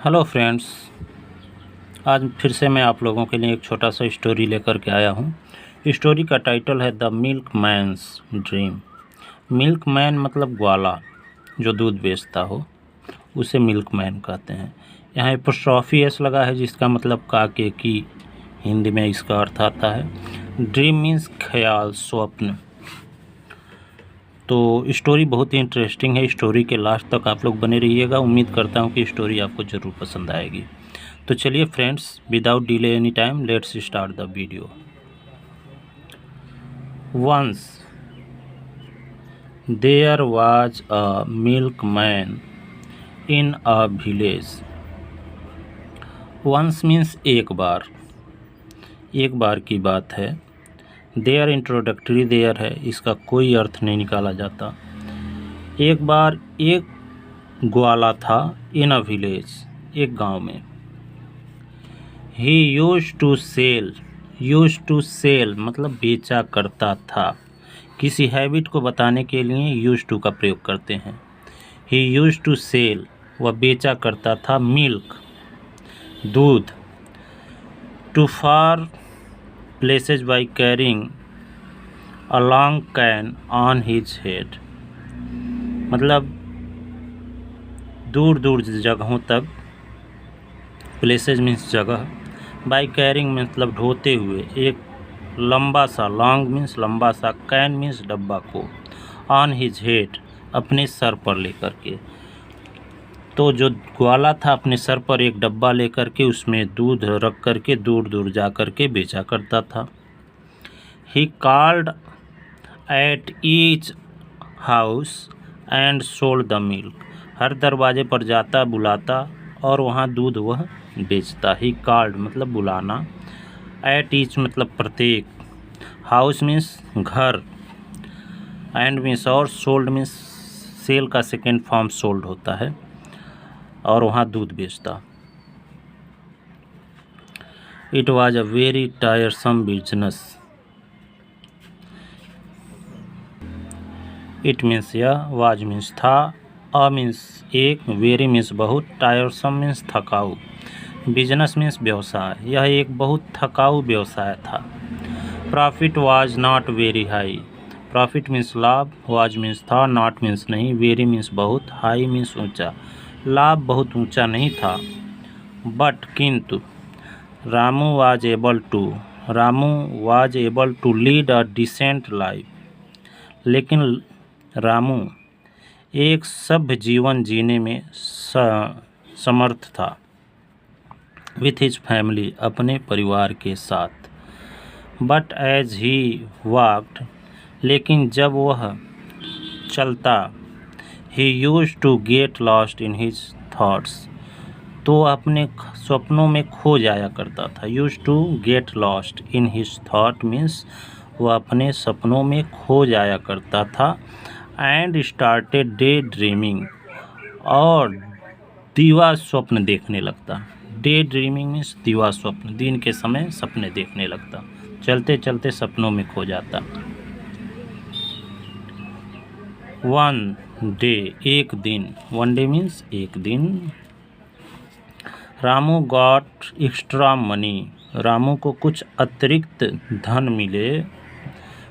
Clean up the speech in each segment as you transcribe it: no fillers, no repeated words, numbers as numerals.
Hello friends, आज फिर से मैं आप लोगों के लिए एक छोटा सा स्टोरी लेकर के आया हूँ। स्टोरी का टाइटल है the milkman's dream. Milkman मतलब ग्वाला जो दूध बेचता हो, उसे मिल्क मैन कहते हैं। यहाँ एपोस्ट्रॉफी एस लगा है जिसका मतलब काके की हिंदी में इसका अर्थ आता है। ड्रीम मीन्स ख्याल, स्वप्न। तो स्टोरी बहुत ही इंटरेस्टिंग है। स्टोरी के लास्ट तक आप लोग बने रहिएगा। उम्मीद करता हूँ कि स्टोरी आपको ज़रूर पसंद आएगी। तो चलिए friends, without delay any time let's start the video. Once there was a milkman in a village. Once means एक बार की बात है। देयर इंट्रोडक्टरी देयर है, इसका कोई अर्थ नहीं निकाला जाता। एक बार एक ग्वाला था इन अ विलेज, एक गांव में। ही यूज्ड टू सेल मतलब बेचा करता था। किसी हैबिट को बताने के लिए यूज्ड टू का प्रयोग करते हैं। ही यूज्ड टू सेल, वह बेचा करता था मिल्क, दूध, to far places by carrying a long can on his head, मतलब दूर दूर जगहों तक। प्लेसेज मीन्स जगह, बाई कैरिंग मतलब ढोते हुए, एक लंबा सा, लॉन्ग मीन्स लंबा सा, कैन मीन्स डब्बा को, ऑन हिज हेड अपने सर पर लेकर के। तो जो ग्वाला था अपने सर पर एक डब्बा लेकर के उसमें दूध रख करके दूर दूर जा कर के बेचा करता था। He called at each house and sold the milk, हर दरवाजे पर जाता बुलाता और वहाँ दूध वह बेचता। ही कॉल्ड मतलब बुलाना, एट ईच मतलब प्रत्येक, हाउस मीन्स घर, एंड मीन्स और, सोल्ड मीन्स सेल का सेकेंड फॉर्म सोल्ड होता है, और वहाँ दूध बेचता। It was a very टायरसम business. It means यह, वाज मीन्स था, अ मीन्स एक, वेरी मीन्स बहुत, टायरसम मीन्स थकाऊ, बिजनेस मीन्स व्यवसाय। यह एक बहुत थकाऊ व्यवसाय था। Profit was not very high, profit means लाभ, वाज मीन्स था, नॉट मीन्स नहीं, वेरी मीन्स बहुत, हाई मीन्स ऊंचा। लाभ बहुत ऊंचा नहीं था। बट किंतु, Ramu was able to lead a decent life, लेकिन रामू एक सभ्य जीवन जीने में समर्थ था। विथ हिज फैमिली, अपने परिवार के साथ। बट एज ही वॉक्ड, लेकिन जब वह चलता, he used to get lost in his thoughts, तो अपने स्वप्नों में खो जाया करता था। Used to get lost in his thought means वह अपने सपनों में खो जाया करता था। एंड स्टार्टेड डे ड्रीमिंग, और दिवा स्वप्न देखने लगता। डे ड्रीमिंग मीन्स दिवा स्वप्न, दिन के समय सपने देखने लगता, चलते चलते सपनों में खो जाता। वन डे, एक दिन, वन डे मीन्स एक दिन। Ramu got extra money, Ramu को कुछ अतिरिक्त धन मिले।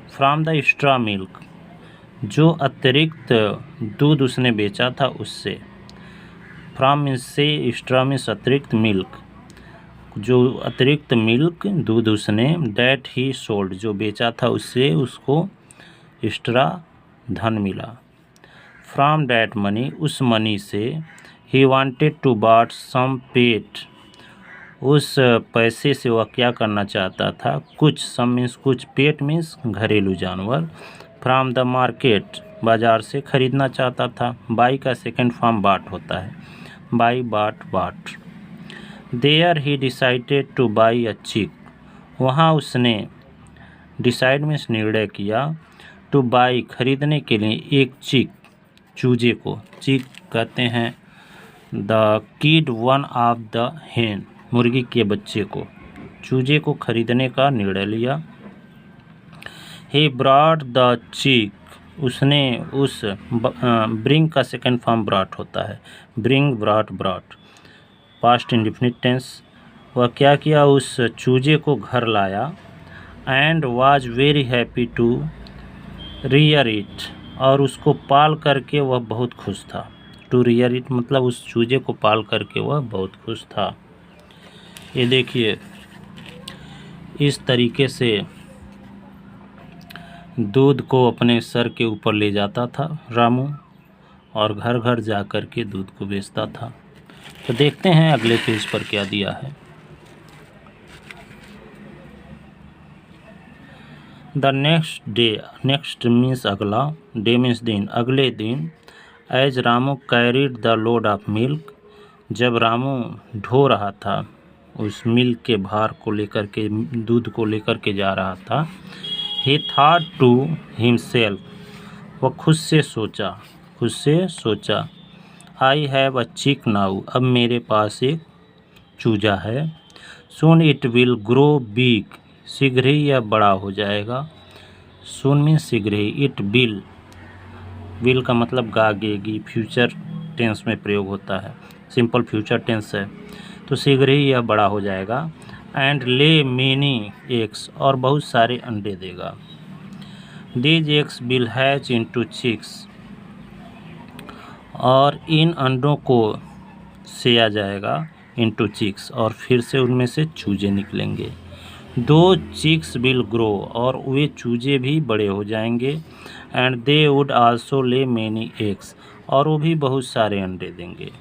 फ्रॉम द एक्स्ट्रा मिल्क, जो अतिरिक्त दूध उसने बेचा था उससे। फ्रॉम मीन्स से, एक्स्ट्रा मीन्स अतिरिक्त, मिल्क जो अतिरिक्त मिल्क दूध उसने, दैट ही सोल्ड जो बेचा था उससे उसको एक्स्ट्रा धन मिला। फ्रॉम दैट मनी, उस मनी से, ही वांटेड टू बाट सम पेट, उस पैसे से वह क्या करना चाहता था, कुछ, सम मीन्स कुछ, पेट मीन्स घरेलू जानवर। फ्रॉम द मार्केट, बाजार से खरीदना चाहता था। बाई का सेकेंड फॉर्म बाट होता है, buy, bought. There he decided to buy a chick, वहाँ उसने, डिसाइड मीन्स निर्णय किया, टू बाई खरीदने के लिए, एक चिक, चूजे को। चिक कहते हैं the kid one of the हेन, मुर्गी के बच्चे को। चूजे को खरीदने का निर्णय लिया। ही ब्रॉट द चिक, उसने ब्रिंग का सेकेंड फॉर्म ब्रॉट होता है, bring, brought. Past indefinite tense. वह क्या किया, उस चूजे को घर लाया। And was very happy to rear it, और उसको पाल करके वह बहुत खुश था। टू रियर इट मतलब उस चूजे को पाल करके वह बहुत खुश था। ये देखिए, इस तरीके से दूध को अपने सर के ऊपर ले जाता था रामू, और घर घर जा कर के दूध को बेचता था। तो देखते हैं अगले पेज पर क्या दिया है। The next day, next means अगला, डे मीन्स दिन, अगले दिन। As Ramu carried the load of milk, जब रामू ढो रहा था उस मिल्क के भार को लेकर के, दूध को लेकर के जा रहा था। ही थॉट टू हिमसेल्फ, वह खुद से सोचा, आई हैव अ चिक नाउ, अब मेरे पास एक चूजा है। Soon it will grow big, शीघ्र ही यह बड़ा हो जाएगा। सून मीन्स शीघ्र ही, इट विल का मतलब गागेगी, फ्यूचर टेंस में प्रयोग होता है, सिंपल फ्यूचर टेंस है, तो शीघ्र ही यह बड़ा हो जाएगा। एंड ले मेनी एग्स, और बहुत सारे अंडे देगा। These eggs will hatch into chicks, और इन अंडों को सेया जाएगा इनटू चिक्स, और फिर से उनमें से चूजे निकलेंगे। दो चिक्स विल ग्रो, और वे चूजे भी बड़े हो जाएंगे। एंड दे वुड आल्सो ले मेनी एग्स, और वो भी बहुत सारे अंडे देंगे।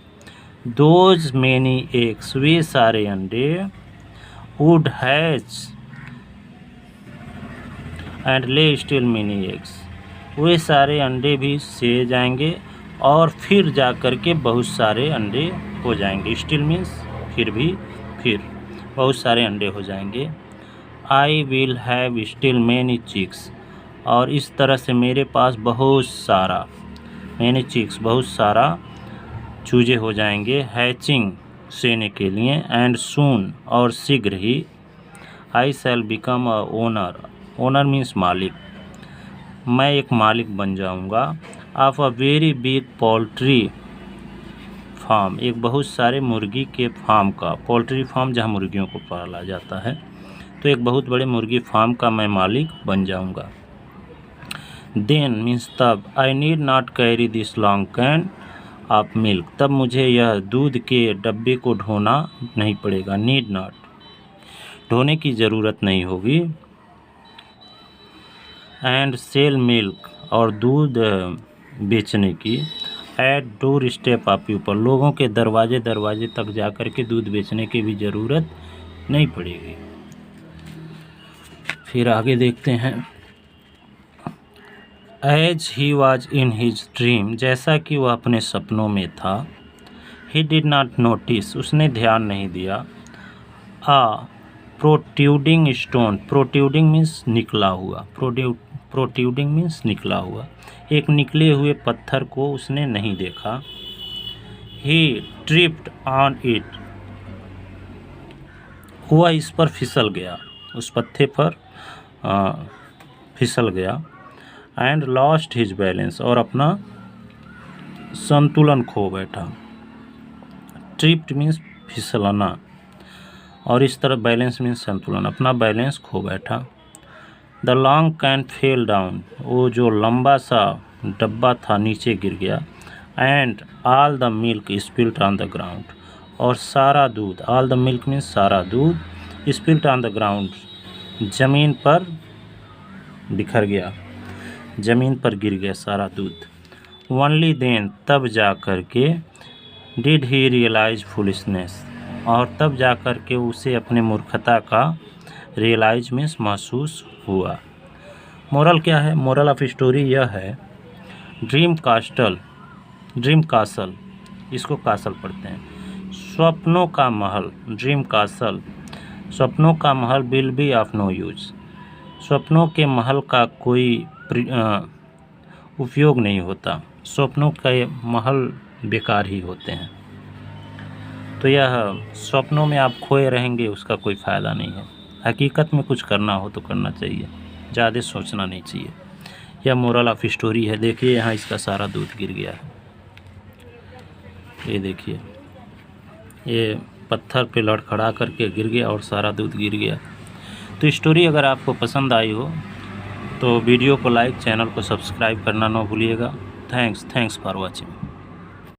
दोज मेनी एग्स, वे सारे अंडे, वुड हैच एंड ले स्टिल मेनी एग्स, वे सारे अंडे भी सेए जाएंगे और फिर जा कर के बहुत सारे अंडे हो जाएंगे। स्टिल मीन्स फिर बहुत सारे अंडे हो जाएंगे। I will have still many chicks, और इस तरह से मेरे पास बहुत सारा, मैनी चिक्स बहुत सारा चूजे हो जाएंगे हैचिंग सेने के लिए। एंड सून, और शीघ्र ही, I shall become a owner, owner means मालिक, मैं एक मालिक बन जाऊंगा। Of a very big poultry farm, एक बहुत सारे मुर्गी के फार्म का, पोल्ट्री फार्म जहाँ मुर्गियों को पाला जाता है, तो एक बहुत बड़े मुर्गी फार्म का मैं मालिक बन जाऊंगा। देन मीन्स तब, I need not carry this long can of milk, तब मुझे यह दूध के डब्बे को ढोना नहीं पड़ेगा। नीड नॉट, ढोने की ज़रूरत नहीं होगी। एंड सेल मिल्क, और दूध बेचने की। At door step of people, लोगों के दरवाजे तक जा कर के दूध बेचने की भी ज़रूरत नहीं पड़ेगी। फिर आगे देखते हैं। As he was in his dream, जैसा कि वह अपने सपनों में था। ही डिड नॉट नोटिस, उसने ध्यान नहीं दिया। आ प्रोट्यूडिंग स्टोन, प्रोट्यूडिंग मीन्स निकला हुआ, प्रोट्यूडिंग मीन्स निकला हुआ, एक निकले हुए पत्थर को उसने नहीं देखा। ही ट्रिप्ड ऑन इट, वह इस पर फिसल गया, उस पत्थर पर फिसल गया। एंड लॉस्ट हिज बैलेंस, और अपना संतुलन खो बैठा। ट्रिप्ड मीन्स फिसलना, और इस तरह बैलेंस मीन्स संतुलन, अपना बैलेंस खो बैठा। The long can fell down, वो जो लंबा सा डब्बा था नीचे गिर गया। And all the milk spilt on the ground, और सारा दूध, ऑल द मिल्क मीन्स सारा दूध, स्पिल्ट ऑन द ग्राउंड, जमीन पर बिखर गया, जमीन पर गिर गया सारा दूध। ओनली देन, तब जा कर के, डिड ही रियलाइज फुलिशनेस, और तब जा कर के उसे अपने मूर्खता का रियलाइज मीन्स महसूस हुआ। मोरल क्या है? मोरल ऑफ स्टोरी यह है, ड्रीम कासल, इसको कासल पढ़ते हैं। स्वप्नों का महल, ड्रीम कासल, स्वप्नों का महल will be of no use, स्वप्नों के महल का कोई उपयोग नहीं होता, स्वप्नों के महल बेकार ही होते हैं। तो यह स्वप्नों में आप खोए रहेंगे, उसका कोई फ़ायदा नहीं है। हकीकत में कुछ करना हो तो करना चाहिए, ज़्यादा सोचना नहीं चाहिए। यह मोरल ऑफ स्टोरी है। देखिए यहाँ इसका सारा दूध गिर गया है, ये देखिए ये पत्थर पे लड़खड़ा करके गिर गया और सारा दूध गिर गया। तो स्टोरी अगर आपको पसंद आई हो तो वीडियो को लाइक, चैनल को सब्सक्राइब करना ना भूलिएगा। Thanks for watching.